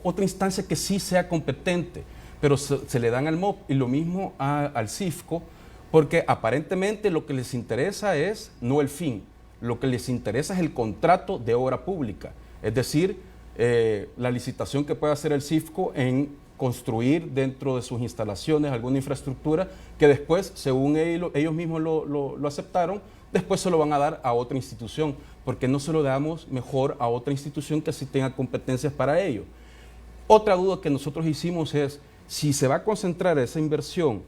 otra instancia que sí sea competente? Pero se le dan al MOP y lo mismo al CIFCO, porque aparentemente lo que les interesa es no el fin, lo que les interesa es el contrato de obra pública, es decir, la licitación que puede hacer el CIFCO en construir dentro de sus instalaciones alguna infraestructura que después, según ellos mismos lo aceptaron, después se lo van a dar a otra institución, porque no se lo damos mejor a otra institución que sí tenga competencias para ello. Otra duda que nosotros hicimos es si se va a concentrar esa inversión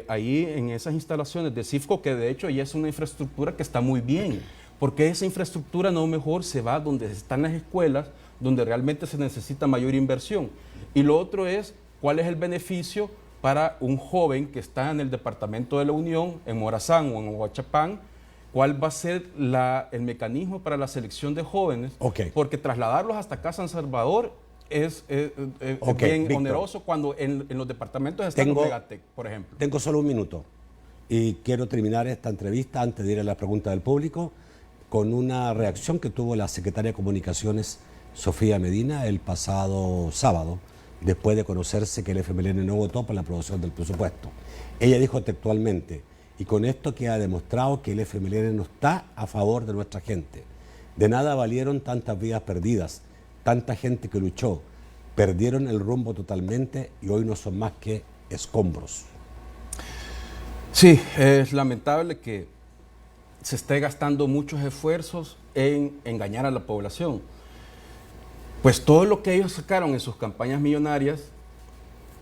ahí en esas instalaciones de CIFCO, que de hecho ya es una infraestructura que está muy bien, porque esa infraestructura no mejor se va donde están las escuelas, donde realmente se necesita mayor inversión. Y lo otro es cuál es el beneficio para un joven que está en el departamento de la Unión, en Morazán o en Huachapán, cuál va a ser el mecanismo para la selección de jóvenes, porque trasladarlos hasta acá a San Salvador es bien Víctor, oneroso cuando en los departamentos están los Megatec, por ejemplo. Tengo solo un minuto y quiero terminar esta entrevista antes de ir a la pregunta del público con una reacción que tuvo la secretaria de Comunicaciones, Sofía Medina, el pasado sábado, después de conocerse que el FMLN no votó por la aprobación del presupuesto. Ella dijo textualmente, y con esto queda demostrado que el FMLN no está a favor de nuestra gente. De nada valieron tantas vidas perdidas, tanta gente que luchó, perdieron el rumbo totalmente y hoy no son más que escombros. Sí, es lamentable que se esté gastando muchos esfuerzos en engañar a la población. Pues todo lo que ellos sacaron en sus campañas millonarias,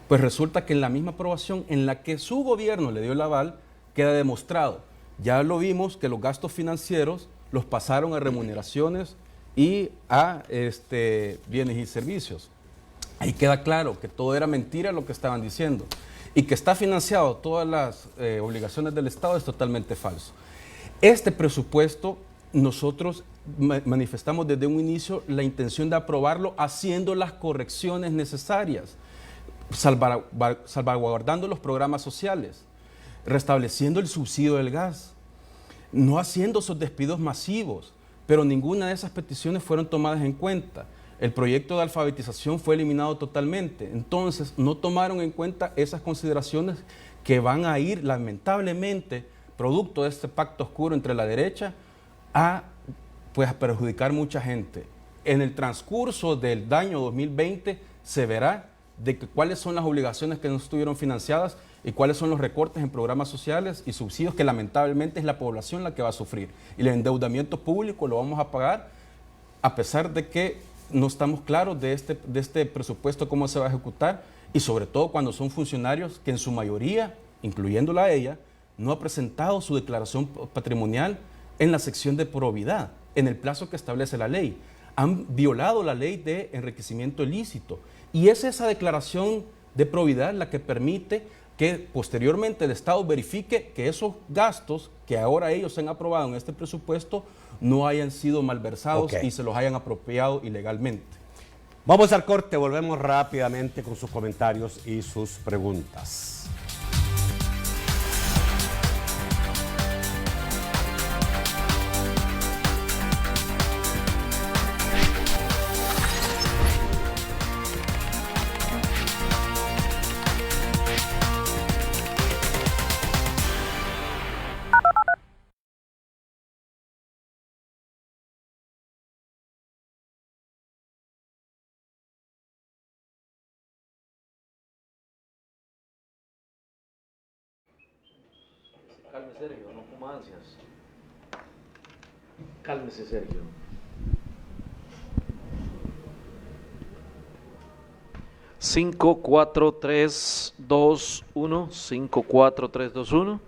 pues resulta que en la misma aprobación en la que su gobierno le dio el aval, queda demostrado. Ya lo vimos que los gastos financieros los pasaron a remuneraciones y a bienes y servicios. Ahí queda claro que todo era mentira lo que estaban diciendo. Y que está financiado todas las obligaciones del Estado es totalmente falso. Este presupuesto nosotros manifestamos desde un inicio la intención de aprobarlo haciendo las correcciones necesarias, salvaguardando los programas sociales, restableciendo el subsidio del gas, no haciendo esos despidos masivos, pero ninguna de esas peticiones fueron tomadas en cuenta. El proyecto de alfabetización fue eliminado totalmente, entonces no tomaron en cuenta esas consideraciones que van a ir lamentablemente, producto de este pacto oscuro entre la derecha, a perjudicar mucha gente. En el transcurso del año 2020 se verá de cuáles son las obligaciones que no estuvieron financiadas y cuáles son los recortes en programas sociales y subsidios que lamentablemente es la población la que va a sufrir. Y el endeudamiento público lo vamos a pagar a pesar de que no estamos claros de este presupuesto, cómo se va a ejecutar, y sobre todo cuando son funcionarios que en su mayoría, incluyéndola a ella, no ha presentado su declaración patrimonial en la sección de probidad, en el plazo que establece la ley. Han violado la ley de enriquecimiento ilícito y es esa declaración de probidad la que permite que posteriormente el Estado verifique que esos gastos que ahora ellos han aprobado en este presupuesto no hayan sido malversados y se los hayan apropiado ilegalmente. Vamos al corte, volvemos rápidamente con sus comentarios y sus preguntas. Calme, Sergio, no coma ansias. Cálmese, Sergio. Cinco, cuatro, tres, dos, uno. 5, 4, 3, 2, 1.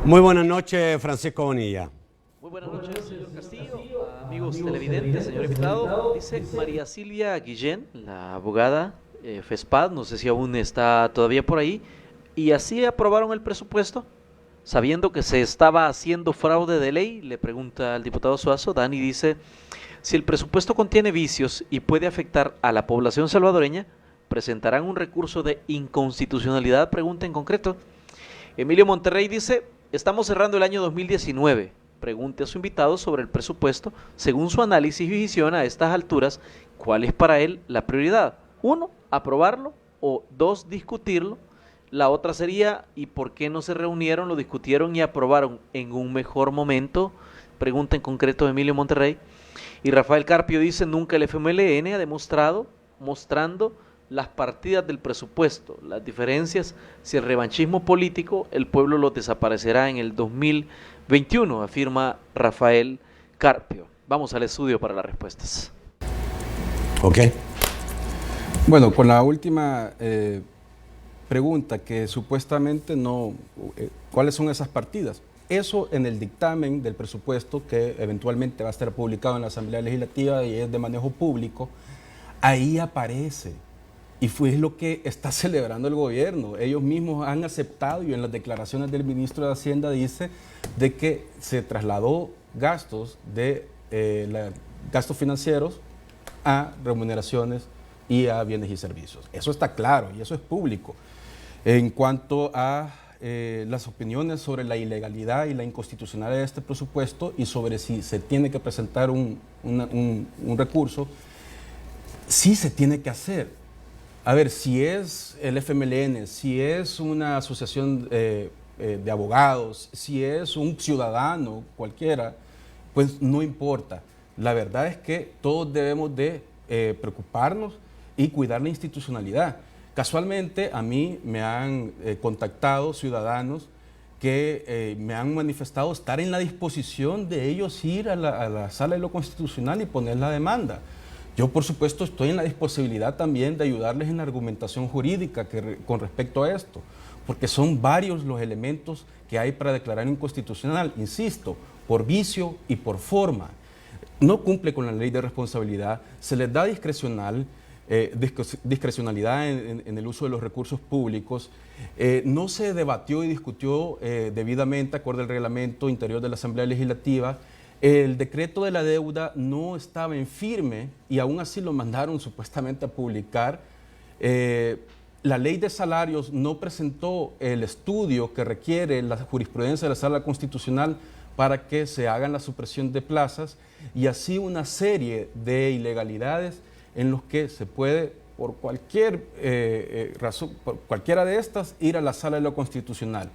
Muy buenas noches, Francisco Bonilla. Muy buenas noches, señor Castillo, amigos televidentes, señor invitado. Dice María Silvia Guillén, la abogada FESPAD, no sé si aún está todavía por ahí, y así aprobaron el presupuesto, sabiendo que se estaba haciendo fraude de ley. Le pregunta al diputado Suazo. Dani dice, si el presupuesto contiene vicios y puede afectar a la población salvadoreña, ¿presentarán un recurso de inconstitucionalidad? Pregunta en concreto. Emilio Monterrey dice, estamos cerrando el año 2019. Pregunte a su invitado sobre el presupuesto. Según su análisis y visión a estas alturas, ¿cuál es para él la prioridad? 1, aprobarlo, o 2, discutirlo. La otra sería, ¿y por qué no se reunieron, lo discutieron y aprobaron en un mejor momento? Pregunta en concreto de Emilio Monterrey. Y Rafael Carpio dice, nunca el FMLN ha demostrado, mostrando las partidas del presupuesto, las diferencias, si el revanchismo político, el pueblo lo desaparecerá en el 2021, afirma Rafael Carpio. Vamos al estudio para las respuestas. Ok. Bueno, con la última pregunta, que supuestamente no, ¿cuáles son esas partidas? Eso en el dictamen del presupuesto, que eventualmente va a estar publicado en la Asamblea Legislativa y es de manejo público, ahí aparece. Y fue lo que está celebrando el gobierno. Ellos mismos han aceptado, y en las declaraciones del ministro de Hacienda dice de que se trasladó gastos de gastos financieros a remuneraciones y a bienes y servicios. Eso está claro y eso es público. En cuanto a las opiniones sobre la ilegalidad y la inconstitucionalidad de este presupuesto y sobre si se tiene que presentar un recurso, sí se tiene que hacer. A ver, si es el FMLN, si es una asociación de abogados, si es un ciudadano cualquiera, pues no importa. La verdad es que todos debemos de preocuparnos y cuidar la institucionalidad. Casualmente a mí me han contactado ciudadanos que me han manifestado estar en la disposición de ellos ir a la sala de lo constitucional y poner la demanda. Yo, por supuesto, estoy en la disponibilidad también de ayudarles en la argumentación jurídica con respecto a esto, porque son varios los elementos que hay para declarar inconstitucional, insisto, por vicio y por forma. No cumple con la ley de responsabilidad, se les da discrecionalidad en el uso de los recursos públicos, no se debatió y discutió debidamente, acorde al reglamento interior de la Asamblea Legislativa. El decreto de la deuda no estaba en firme y aún así lo mandaron supuestamente a publicar. La ley de salarios no presentó el estudio que requiere la jurisprudencia de la Sala Constitucional para que se hagan la supresión de plazas, y así una serie de ilegalidades en los que se puede, por cualquier razón, por cualquiera de estas, ir a la Sala de lo Constitucional.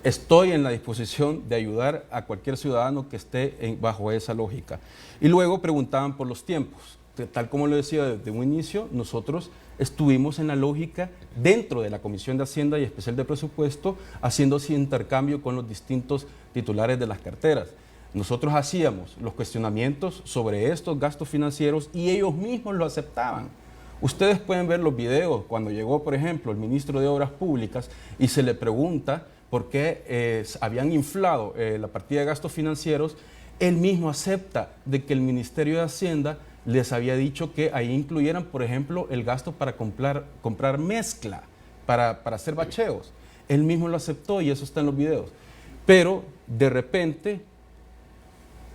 Estoy en la disposición de ayudar a cualquier ciudadano que esté bajo esa lógica. Y luego preguntaban por los tiempos. Tal como lo decía desde un inicio, nosotros estuvimos en la lógica dentro de la Comisión de Hacienda y Especial de Presupuesto, haciendo ese intercambio con los distintos titulares de las carteras. Nosotros hacíamos los cuestionamientos sobre estos gastos financieros y ellos mismos lo aceptaban. Ustedes pueden ver los videos cuando llegó, por ejemplo, el ministro de Obras Públicas y se le pregunta por qué habían inflado la partida de gastos financieros. Él mismo acepta de que el Ministerio de Hacienda les había dicho que ahí incluyeran, por ejemplo, el gasto para comprar mezcla, para hacer bacheos. Él mismo lo aceptó y eso está en los videos. Pero de repente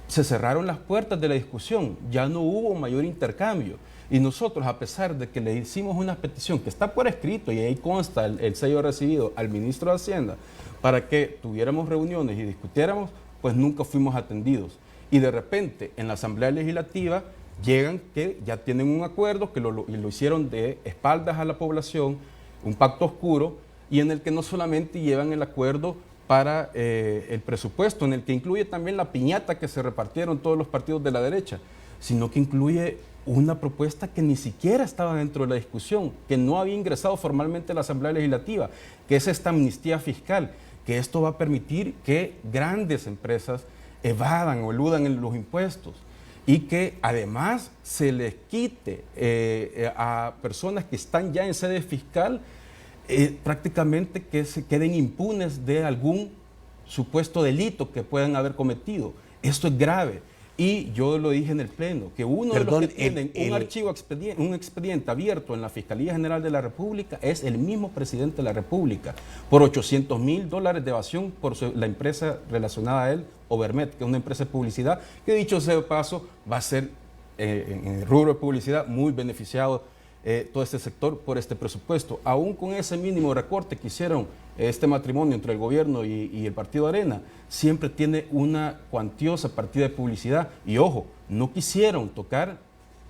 se cerraron las puertas de la discusión, ya no hubo mayor intercambio. Y nosotros, a pesar de que le hicimos una petición que está por escrito y ahí consta el sello recibido al ministro de Hacienda para que tuviéramos reuniones y discutiéramos, pues nunca fuimos atendidos. Y de repente en la Asamblea Legislativa llegan que ya tienen un acuerdo, que lo hicieron de espaldas a la población, un pacto oscuro, y en el que no solamente llevan el acuerdo para el presupuesto, en el que incluye también la piñata que se repartieron todos los partidos de la derecha, sino que incluye una propuesta que ni siquiera estaba dentro de la discusión, que no había ingresado formalmente a la Asamblea Legislativa, que es esta amnistía fiscal, que esto va a permitir que grandes empresas evadan o eludan en los impuestos y que además se les quite a personas que están ya en sede fiscal prácticamente que se queden impunes de algún supuesto delito que puedan haber cometido. Esto es grave. Y yo lo dije en el Pleno, que uno de los que tienen un expediente abierto en la Fiscalía General de la República es el mismo presidente de la República, por $800,000 de evasión por la empresa relacionada a él, Overmet, que es una empresa de publicidad, que dicho sea de paso, va a ser en el rubro de publicidad muy beneficiado todo este sector por este presupuesto. Aún con ese mínimo recorte que hicieron este matrimonio entre el gobierno y el Partido Arena, siempre tiene una cuantiosa partida de publicidad. Y ojo, no quisieron tocar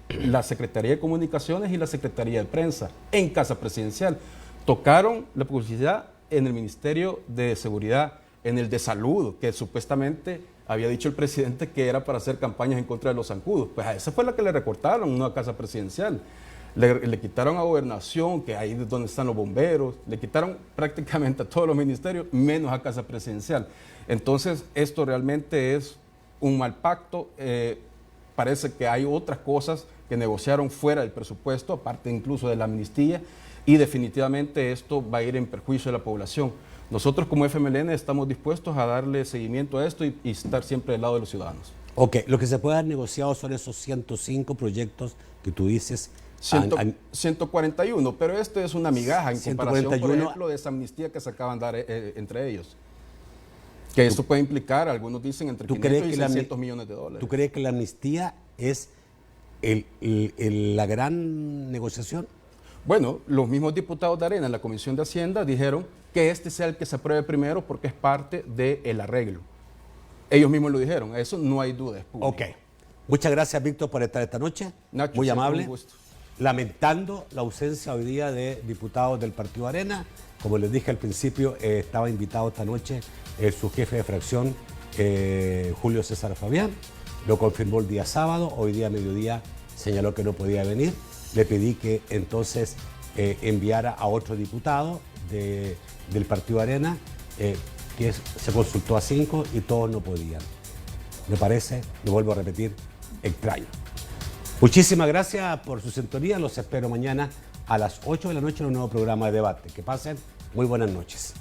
la Secretaría de Comunicaciones y la Secretaría de Prensa en Casa Presidencial. Tocaron la publicidad en el Ministerio de Seguridad, en el de Salud, que supuestamente había dicho el presidente que era para hacer campañas en contra de los zancudos. Pues a esa fue la que le recortaron, no a Casa Presidencial. Le quitaron a Gobernación, que ahí es donde están los bomberos, le quitaron prácticamente a todos los ministerios, menos a Casa Presidencial. Entonces, esto realmente es un mal pacto. Parece que hay otras cosas que negociaron fuera del presupuesto, aparte incluso de la amnistía, y definitivamente esto va a ir en perjuicio de la población. Nosotros como FMLN estamos dispuestos a darle seguimiento a esto y estar siempre del lado de los ciudadanos. Ok, lo que se puede haber negociado son esos 105 proyectos que tú dices. 141, pero esto es una migaja en 141, comparación, por ejemplo, de esa amnistía que se acaban de dar entre ellos. Que esto puede implicar, algunos dicen, entre 500 y 600 millones de dólares. ¿Tú crees que la amnistía es la gran negociación? Bueno, los mismos diputados de Arena en la Comisión de Hacienda dijeron que este sea el que se apruebe primero porque es parte del arreglo. Ellos mismos lo dijeron, eso no hay duda. Ok. Muchas gracias, Víctor, por estar esta noche. Nacho, muy amable. Un gusto. Lamentando la ausencia hoy día de diputados del Partido Arena. Como les dije al principio, estaba invitado esta noche su jefe de fracción, Julio César Fabián. Lo confirmó el día sábado, hoy día a mediodía señaló que no podía venir. Le pedí que entonces enviara a otro diputado del Partido Arena, que se consultó a 5 y todos no podían. Me parece, lo vuelvo a repetir, extraño. Muchísimas gracias por su sintonía. Los espero mañana a las 8 de la noche en un nuevo programa de debate. Que pasen muy buenas noches.